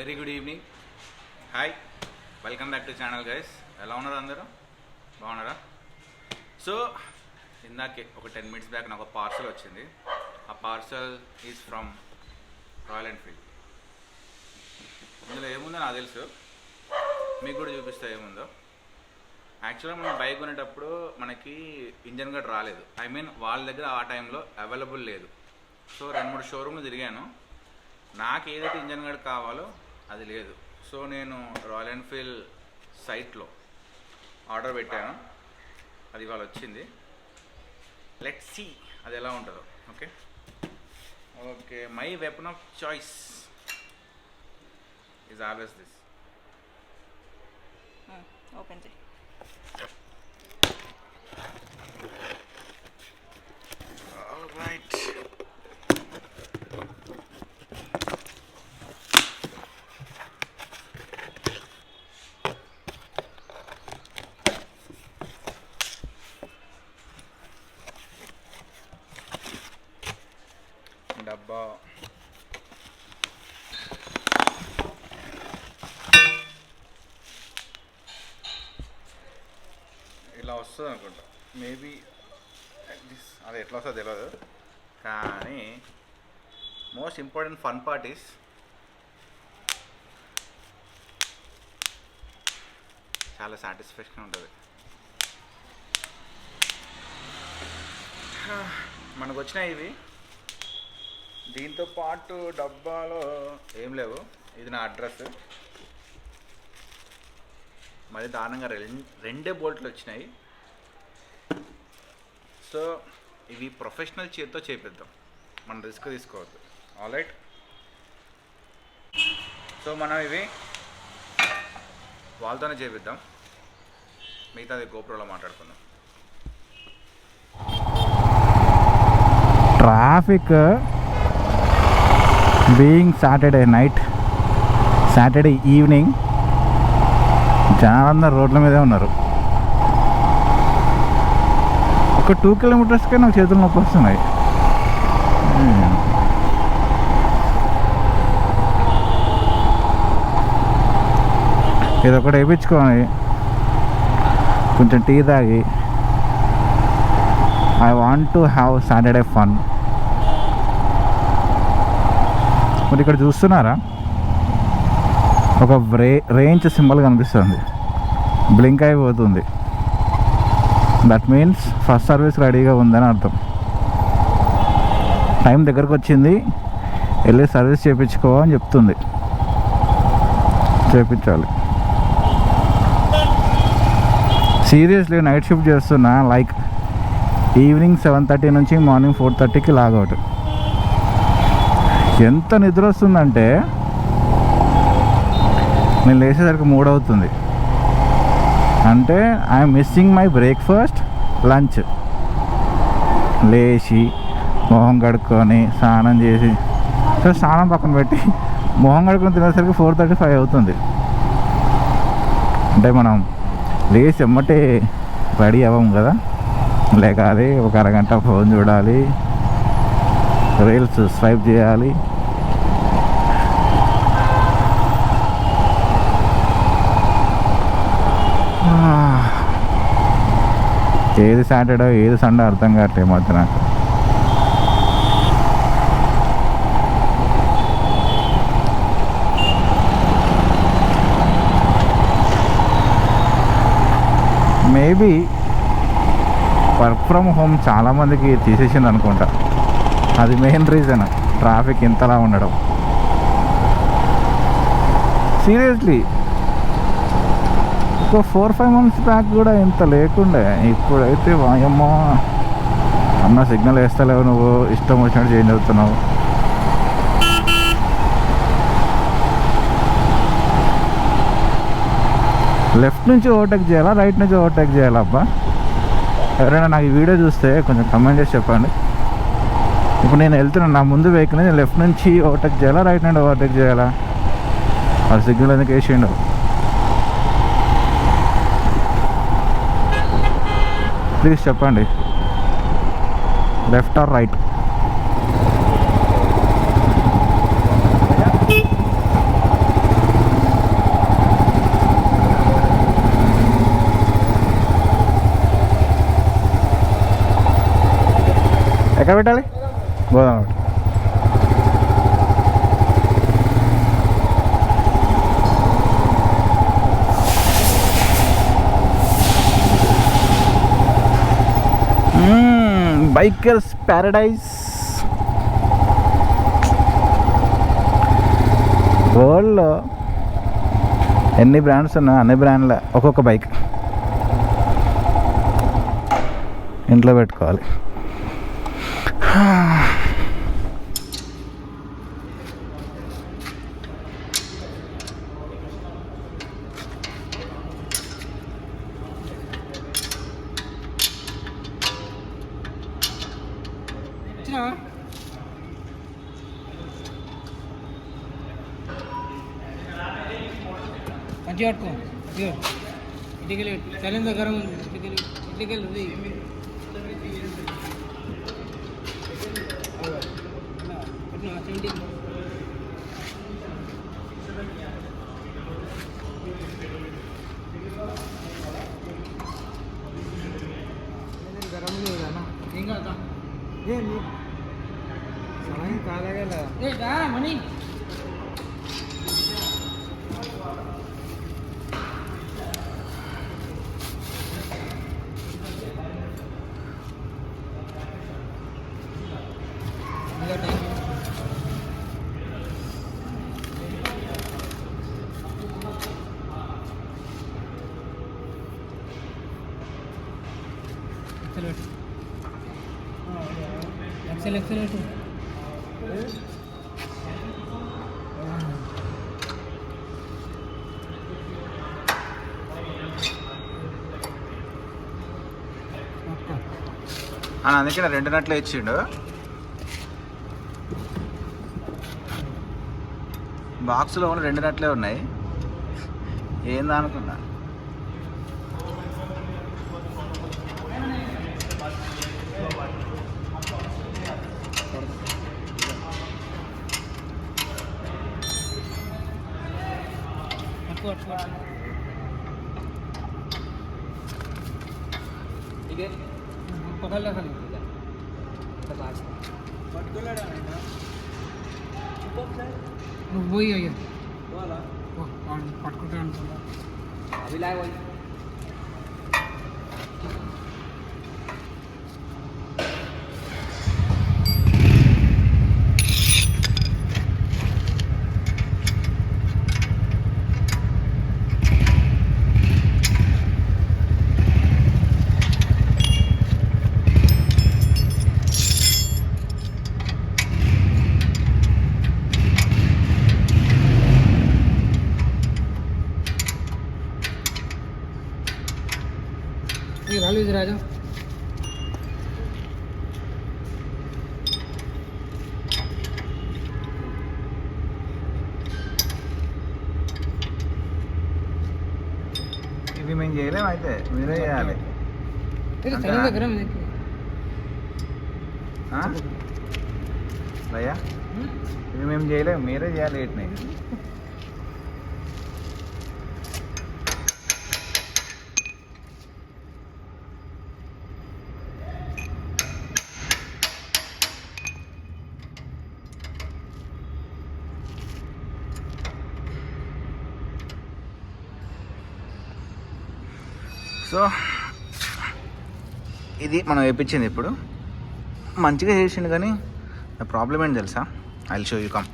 Very good evening. Hi, welcome back to channel guys. ఎలా ఉన్నారు అందరూ? బాగున్నారా? సో ఇందాకే ఒక 10 minutes బ్యాక్ నాకు ఒక పార్సల్ వచ్చింది. ఆ parcel is from royal Enfield. ఇందులో ఏముందో నాకు తెలుసు, మీకు కూడా చూపిస్తా ఏముందో. యాక్చువల్గా మనం బైక్ కొనేటప్పుడు మనకి ఇంజన్ గడ్ రాలేదు. ఐ మీన్ వాళ్ళ దగ్గర ఆ టైంలో అవైలబుల్ లేదు. సో 2-3 షోరూమ్లు తిరిగాను. నాకు ఏదైతే ఇంజన్ గడ్ కావాలో అది లేదు. సో నేను రాయల్ ఎన్ఫీల్డ్ సైట్లో ఆర్డర్ పెట్టాను. అది ఇవాళ వచ్చింది. లెట్స్ సీ అది ఎలా ఉంటుందో. Okay okay my weapon of choice is always this. Open చేయి. ఆల్రైట్, డబ్బా ఇలా వస్తుంది అనుకుంటా. మేబీ అది ఎట్లా వస్తుందో తెలియదు. కానీ most important fun part is చాలా సాటిస్ఫాక్షన్ ఉంటుంది. మనకు వచ్చినాయి ఇవి. దీంతో పాటు డబ్బాలో ఏం లేవు. ఇది నా అడ్రస్. మరి దారుణంగా రెండే బోల్ట్లు వచ్చినాయి. సో ఇవి ప్రొఫెషనల్ చేతితో చేపిద్దాం, మనం రిస్క్ తీసుకోవద్దు. ఆల్రైట్, సో మనం ఇవి వాళ్ళతోనే చేపిద్దాం. మిగతాది గోప్రోలో మాట్లాడుకుందాం. Traffic being Saturday night, Saturday evening, జనాలందరూ రోడ్ల మీదే ఉన్నారు. ఒక 2 kilometers నాకు చేతులు నొప్పి వస్తున్నాయి. ఇదొకటి వేయించుకొని కొంచెం టీ తాగి I want to have Saturday fun. మరి ఇక్కడ చూస్తున్నారా, ఒక రేంజ్ సింబల్ కనిపిస్తుంది, బ్లింక్ అయిపోతుంది. దట్ మీన్స్ ఫస్ట్ సర్వీస్ రెడీగా ఉందని అర్థం. టైం దగ్గరకు వచ్చింది, వెళ్ళి సర్వీస్ చేయించుకో అని చెప్తుంది. చేయించాలి. సీరియస్లీ నైట్ షిఫ్ట్ చేస్తున్నా. లైక్ ఈవినింగ్ 7:30 నుంచి మార్నింగ్ 4:30కి లాగౌట్. ఎంత నిద్ర వస్తుందంటే నేను లేచేసరికి 3 అవుతుంది. అంటే I'm missing my breakfast, lunch. లేచి మొహం కడుక్కొని స్నానం చేసి, సో స్నానం పక్కన పెట్టి మొహం కడుక్కొని తినేసరికి 4:35 అవుతుంది. అంటే మనం లేచి ఎమ్మటే రెడీ అవ్వము కదా, లేకాలి, ఒక అరగంట ఫోన్ చూడాలి, రీల్స్ స్వైప్ చేయాలి. ఏది సాటర్డే ఏది సండే అర్థం కావట్లేదు మధ్య నాకు. మేబీ వర్క్ ఫ్రమ్ హోమ్ చాలామందికి తీసేసింది అనుకుంటా. అది మెయిన్ రీజన్ ట్రాఫిక్ ఇంతలా ఉండడం. సీరియస్లీ ఒక 4-5 months బ్యాక్ కూడా ఇంత లేకుండే. ఇప్పుడైతే వాయమ్మో అన్న సిగ్నల్ వేస్తలేవు, నువ్వు ఇష్టం వచ్చినట్టు చేంజ్ అవుతున్నావు. లెఫ్ట్ నుంచి ఓవర్టేక్ చేయాలా, రైట్ నుంచి ఓవర్టేక్ చేయాలా? అబ్బా, ఎవరైనా నాకు ఈ వీడియో చూస్తే కొంచెం కమెంట్ చేసి చెప్పండి. ఇప్పుడు నేను వెళ్తున్నాను, నా ముందు వెహికల్, నేను లెఫ్ట్ నుంచి ఓవర్టేక్ చేయాలా, రైట్ నుండి ఓవర్టేక్ చేయాలా? ఆ సిగ్నల్ ఎందుకు వేసిండు? ప్లీజ్ చెప్పండి, లెఫ్ట్ ఆర్ రైట్? ఎక్కడ పెట్టాలి? గోదాం. Bikers paradise. వరల్డ్లో ఎన్ని బ్రాండ్స్ ఉన్నాయో అన్ని బ్రాండ్ల ఒక్కొక్క బైక్ ఇంట్లో పెట్టుకోవాలి. మంచిగా పట్టుకో. ఇటుకెళ్ళి చలింద గరం ఇటుకెళ్ళి గరం లేదా ఏం కాదా సమయం కాలేగా మనీ एक्सेलेट అందుకే 2 నట్లే ఇచ్చిండు. బాక్స్లో ఉన్న 2 నట్లే ఉన్నాయి. ఏందా అనుకున్నా. पकड़ खाली वही है पटकुटा अभी लाए वही राजा ఇవి మేము చేయలేము, అయితే మీరే చేయాలి. భయ్యా ఇవి మేము చేయలేము, మీరే చేయాలి. వీటిని సో ఇది మనం వేయించింది. ఇప్పుడు మంచిగా చేసిండు, కానీ ప్రాబ్లం ఏంటి తెలుసా? I will show you come.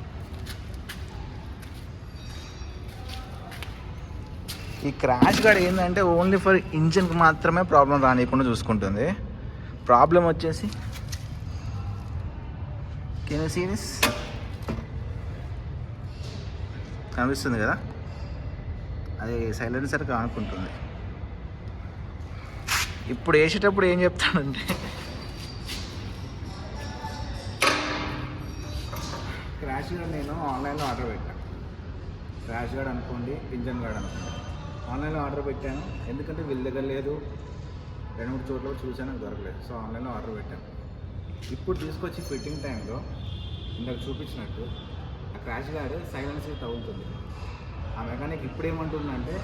ఈ క్రాష్ గార్డ్ ఏంటంటే ఓన్లీ ఫర్ ఇంజిన్కి మాత్రమే ప్రాబ్లం రానియకుండా చూసుకుంటుంది. ప్రాబ్లం వచ్చేసి కెన్ యూ సీ దిస్? కనిపిస్తుంది కదా, అది సైలెన్సర్గా అనుకుంటుంది. ఇప్పుడు వేసేటప్పుడు ఏం చెప్తానంటే, క్రాష్ గార్డ్ నేను ఆన్లైన్లో ఆర్డర్ పెట్టాను. క్రాష్ గార్డ్ అనుకోండి, ఇంజన్ గార్డ్ అనుకోండి, ఆన్లైన్లో ఆర్డర్ పెట్టాను. ఎందుకంటే వీళ్ళ దగ్గర లేదు, 2-3 చోట్ల చూసాను, నాకు దొరకలేదు. సో ఆన్లైన్లో ఆర్డర్ పెట్టాను. ఇప్పుడు తీసుకొచ్చి ఫిట్టింగ్ టైంలో ఇందాక చూపించినట్టు ఆ క్రాష్ గార్డ్ సైలెన్సర్ తగులుతుంది. ఆ మెకానిక్ ఇప్పుడు ఏమంటుందంటే,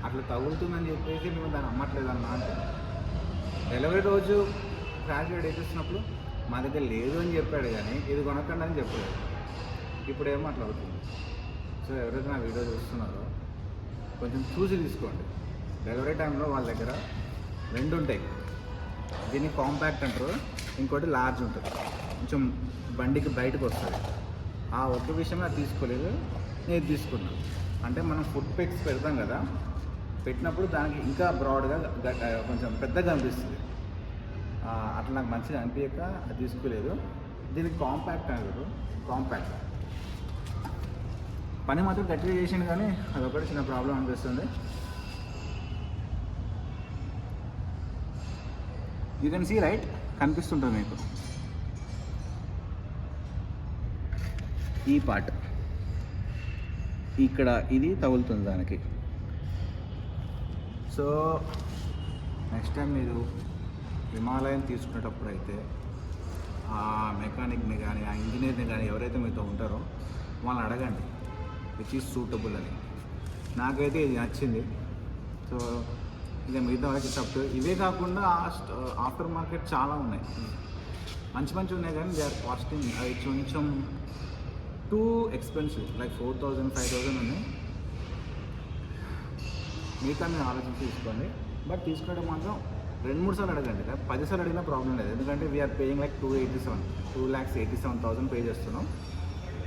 అట్లా తగులుతుందని చెప్పేసి మేము దాన్ని అమ్మట్లేదన్నా అంటే, డెలివరీ రోజు క్రాష్ గార్డ్ వేపిస్తున్నప్పుడు మా దగ్గర లేదు అని చెప్పాడు కానీ ఇది కొనకండి అని చెప్పలేదు. ఇప్పుడు ఏమో అట్లా అవుతుంది. సో ఎవరైతే నా వీడియో చూస్తున్నారో కొంచెం చూసి తీసుకోండి. డెలివరీ టైంలో వాళ్ళ దగ్గర 2 ఉంటాయి. దీన్ని కాంపాక్ట్ అంటారు, ఇంకోటి లార్జ్ ఉంటుంది, కొంచెం బండికి బయటకు వస్తుంది. ఆ ఒక్క విషయం నాకు తీసుకోలేదు, నేను తీసుకున్నాను. అంటే మనం ఫుడ్ పెక్స్ పెడతాం కదా, పెట్టినప్పుడు దానికి ఇంకా బ్రాడ్గా కొంచెం పెద్దగా అనిపిస్తుంది. అట్లా నాకు మంచిగా అనిపించక అది తీసుకోలేదు. దీనికి కాంపాక్ట్ అంటారు. కాంపాక్ట్ పని మాత్రం గట్టిగా చేసిండు కానీ అదొకటి చిన్న ప్రాబ్లం అనిపిస్తుంది. యూ కెన్ సీ రైట్, కనిపిస్తుంటుంది మీకు ఈ పార్ట్ ఇక్కడ, ఇది తగులుతుంది దానికి. సో నెక్స్ట్ టైం మీరు హిమాలయన్ తీసుకునేటప్పుడు అయితే ఆ మెకానిక్ని కానీ ఆ ఇంజనీర్ని కానీ ఎవరైతే మీతో ఉంటారో వాళ్ళని అడగండి విచ్ ఈజ్ సూటబుల్ అని. నాకైతే ఇది నచ్చింది. సో ఇక మిగతా వాళ్ళకి సబ్ట్. ఇవే కాకుండా ఆఫ్టర్ మార్కెట్ చాలా ఉన్నాయి, మంచి మంచి ఉన్నాయి, కానీ దే ఆర్ కాస్టింగ్ అవి కొంచెం టూ ఎక్స్పెన్సివ్, లైక్ 4,000 5,000 ఉన్నాయి. మిగతా మీరు ఆలోచించి తీసుకోండి. బట్ తీసుకోవడం మాత్రం 2-3 సార్లు అడగండి. 10 సార్లు అడిగినా ప్రాబ్లం లేదు, ఎందుకంటే వీఆర్ పేయింగ్ లైక్ 2,87,000 పే చేస్తున్నాం.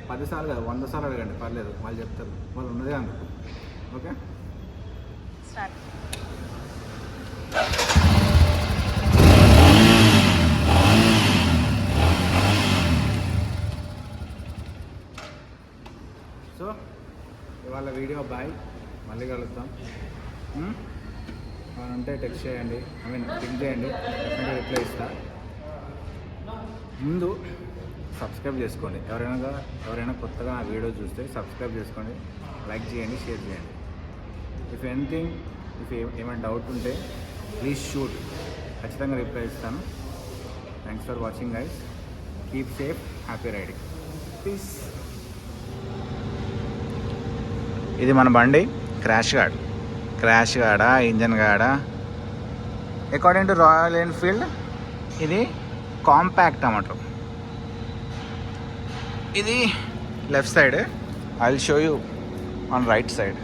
10 సార్లు కాదు, 100 సార్లు అడగండి, పర్లేదు, వాళ్ళు చెప్తారు, వాళ్ళు ఉన్నదే అందుకు. Okay, start. సో ఇవాళ వీడియో బాయ్, మళ్ళీ కలుద్దాం. ఏమైనా ఉంటే టెక్స్ట్ చేయండి, పింక్ చేయండి, డెఫినెట్గా రిప్లై ఇస్తా. ముందు సబ్స్క్రైబ్ చేసుకోండి. ఎవరైనా కొత్తగా నా వీడియో చూస్తే సబ్స్క్రైబ్ చేసుకోండి, లైక్ చేయండి, షేర్ చేయండి. ఇఫ్ ఎనీథింగ్, ఏమైనా డౌట్ ఉంటే ప్లీజ్ షూట్, ఖచ్చితంగా రిప్లై ఇస్తాను. Thanks for watching guys. Keep safe, happy riding, please. ఇది మన బండి క్రాష్ గార్డా ఇంజన్ గార్డా అకార్డింగ్ టు రాయల్ ఎన్ఫీల్డ్ ఇది కాంపాక్ట్ అన్నమాట. ఇది left side, I will show you on right side.